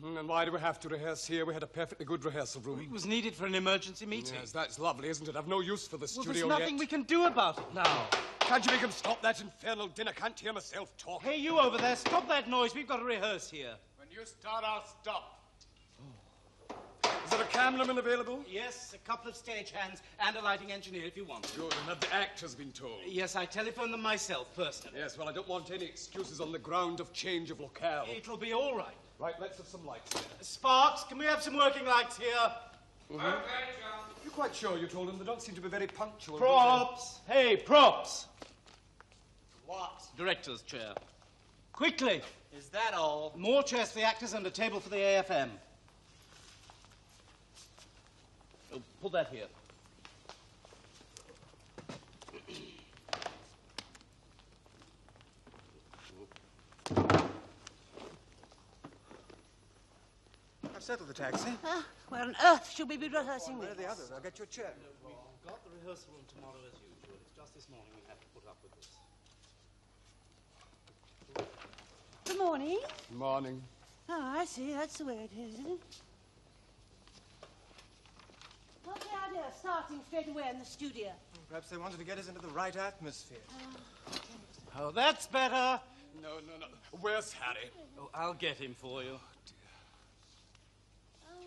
And why do we have to rehearse here? We had a perfectly good rehearsal room. It was needed for an emergency meeting. Yes, that's lovely, isn't it? I've no use for the studio Well, there's nothing yet. we can do about it now. Can't you make him stop that infernal din? I can't hear myself talk. Hey, you over there, stop that noise. We've got to rehearse here. When you start, I'll stop. Is there a cameraman available? Yes, a couple of stagehands and a lighting engineer if you want. Good, and have the actors been told? Yes, I telephoned them myself personally. Yes, well, I don't want any excuses on the ground of change of locale. It'll be all right. Right, let's have some lights. Sparks, can we have some working lights here? Okay, Joan. You're quite sure you told them they don't seem to be very punctual? Props! Hey, props! What? Director's chair. Quickly! Is that all? More chairs for the actors and a table for the AFM. Oh, pull that here. I've settled the taxi. Where on earth should we be rehearsing Where are this? the others? I'll get your chair. We've got the rehearsal room tomorrow as usual. It's just this morning we have to put up with this. Good morning. Morning. Oh, I see. That's the way it is, isn't it? What's the idea of starting straight away in the studio? Perhaps they wanted to get us into the right atmosphere. Oh, that's better. No. Where's Harry? Oh, I'll get him for you.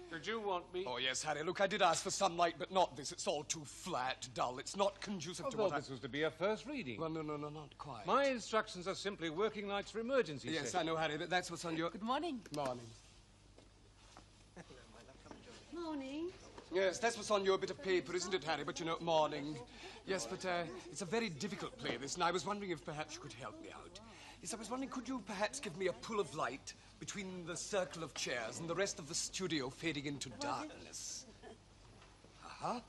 Did you want me? Oh, yes, Harry. Look, I did ask for some light, but not this. It's all too flat, dull. It's not conducive to what this was to be a first reading. Well, no, not quite. My instructions are simply working lights for emergency Yes, sessions. I know, Harry, but that's what's on your... Good morning. Morning. Morning. Yes, that's what's on your bit of paper, isn't it, Harry? But, you know, morning. Yes, but it's a very difficult play, this, and I was wondering if perhaps you could help me out. Yes, I was wondering, could you perhaps give me a pull of light between the circle of chairs and the rest of the studio fading into darkness? Uh-huh.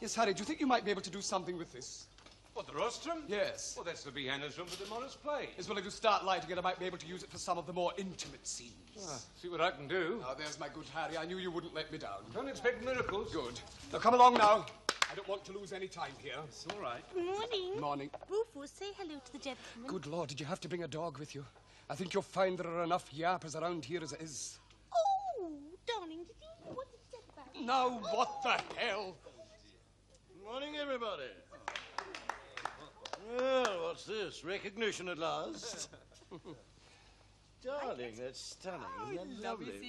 Yes, Harry, do you think you might be able to do something with this? What, the rostrum? Yes. Well, that's the Behanner's room for tomorrow's play. Yes, well, if you start lighting it, I might be able to use it for some of the more intimate scenes. See what I can do. Now, there's my good Harry. I knew you wouldn't let me down. Don't expect miracles. Good. Now, come along now. I don't want to lose any time here. It's all right. Good morning. Morning. Rufus, say hello to the gentleman. Good Lord, did you have to bring a dog with you? I think you'll find there are enough yappers around here as it is. Oh, darling, did you... What did you say about it? Now, what the hell? Morning, everybody. Well, what's this? Recognition at last? Darling, that's stunning. Isn't that lovely?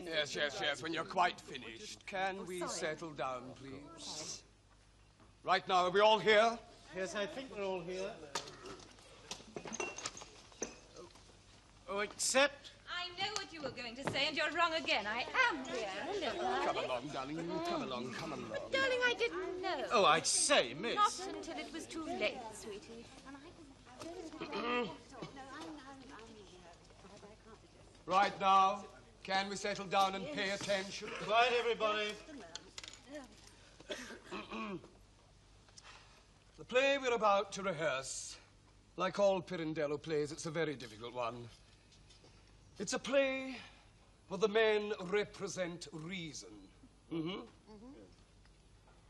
Yes, when you're quite finished. Can we settle down, please? Right now, are we all here? Yes, I think we're all here. Oh, except... I know what you were going to say, and you're wrong again. I am here. Hello, Come along, darling. Come along. darling, I didn't know. Oh, I say, miss. Not until it was too late, sweetie. Right now, can we settle down and pay attention? Quiet, everybody. The play we're about to rehearse, like all Pirandello plays, it's a very difficult one. It's a play where the men represent reason.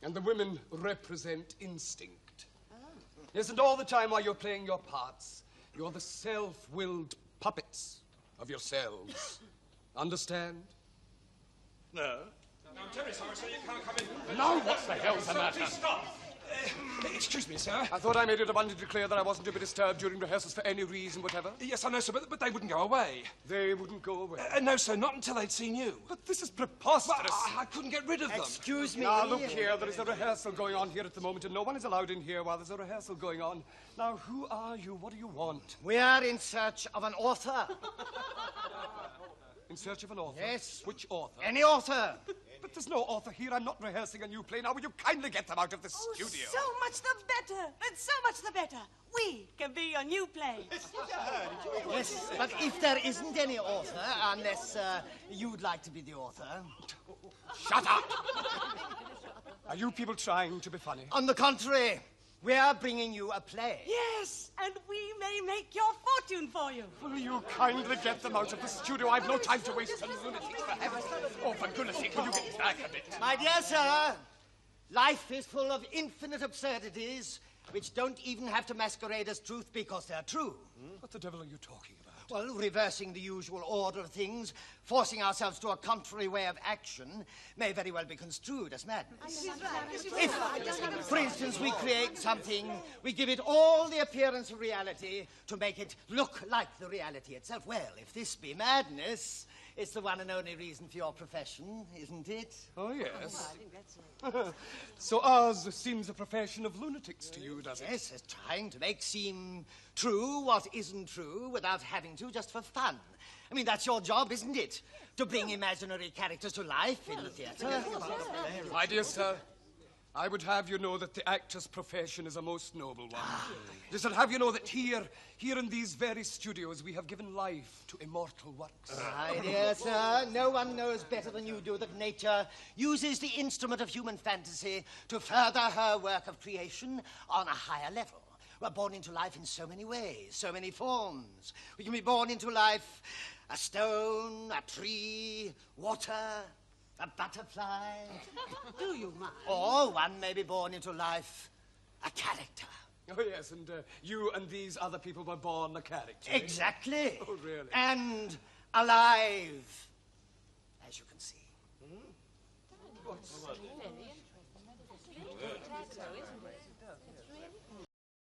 And the women represent instinct. Yes, and all the time while you're playing your parts, you're the self-willed puppets of yourselves. Understand? No. No, I'm terribly sorry, sir. You can't come in. Now what the hell's the matter? Please stop. Excuse me, sir. I thought I made it abundantly clear that I wasn't to be disturbed during rehearsals for any reason whatever. Yes, I know, sir, but they wouldn't go away. They wouldn't go away. No, sir, not until they'd seen you. But this is preposterous. But I couldn't get rid of them. Excuse me. Now, look here, there is a rehearsal going on here at the moment, and no one is allowed in here while there's a rehearsal going on. Now, who are you? What do you want? We are in search of an author. In search of an author? Yes. Which author? Any author. But there's no author here. I'm not rehearsing a new play. Now, will you kindly get them out of the studio? So much the better. And so much the better. We can be your new play. Yes, but if there isn't any author, unless you'd like to be the author. Shut up! Are you people trying to be funny? On the contrary, we are bringing you a play. Yes, and we may make your fortune for you. Will you kindly get them out of the studio? I've no time to waste on lunatics, for heaven's sake. Oh, for goodness sake, will you get back a bit? My dear sir, life is full of infinite absurdities which don't even have to masquerade as truth because they're true. What the devil are you talking about? Well, reversing the usual order of things, forcing ourselves to a contrary way of action, may very well be construed as madness. If, for instance, we create something, we give it all the appearance of reality to make it look like the reality itself. Well, if this be madness, it's the one and only reason for your profession, isn't it? Oh, yes. So ours seems a profession of lunatics to you, does it? Yes, it's trying to make seem true what isn't true without having to, just for fun. I mean, that's your job, isn't it? To bring imaginary characters to life in the theatre. My dear sir, I would have you know that the actor's profession is a most noble one. Just to have you know that here in these very studios, we have given life to immortal works. My dear sir, no one knows better than you do that nature uses the instrument of human fantasy to further her work of creation on a higher level. We're born into life in so many ways, so many forms. We can be born into life a stone, a tree, water, a butterfly. Do you mind? Or one may be born into life a character. Oh, yes, and you and these other people were born a character. Exactly. Oh, really? And alive, as you can see. What's...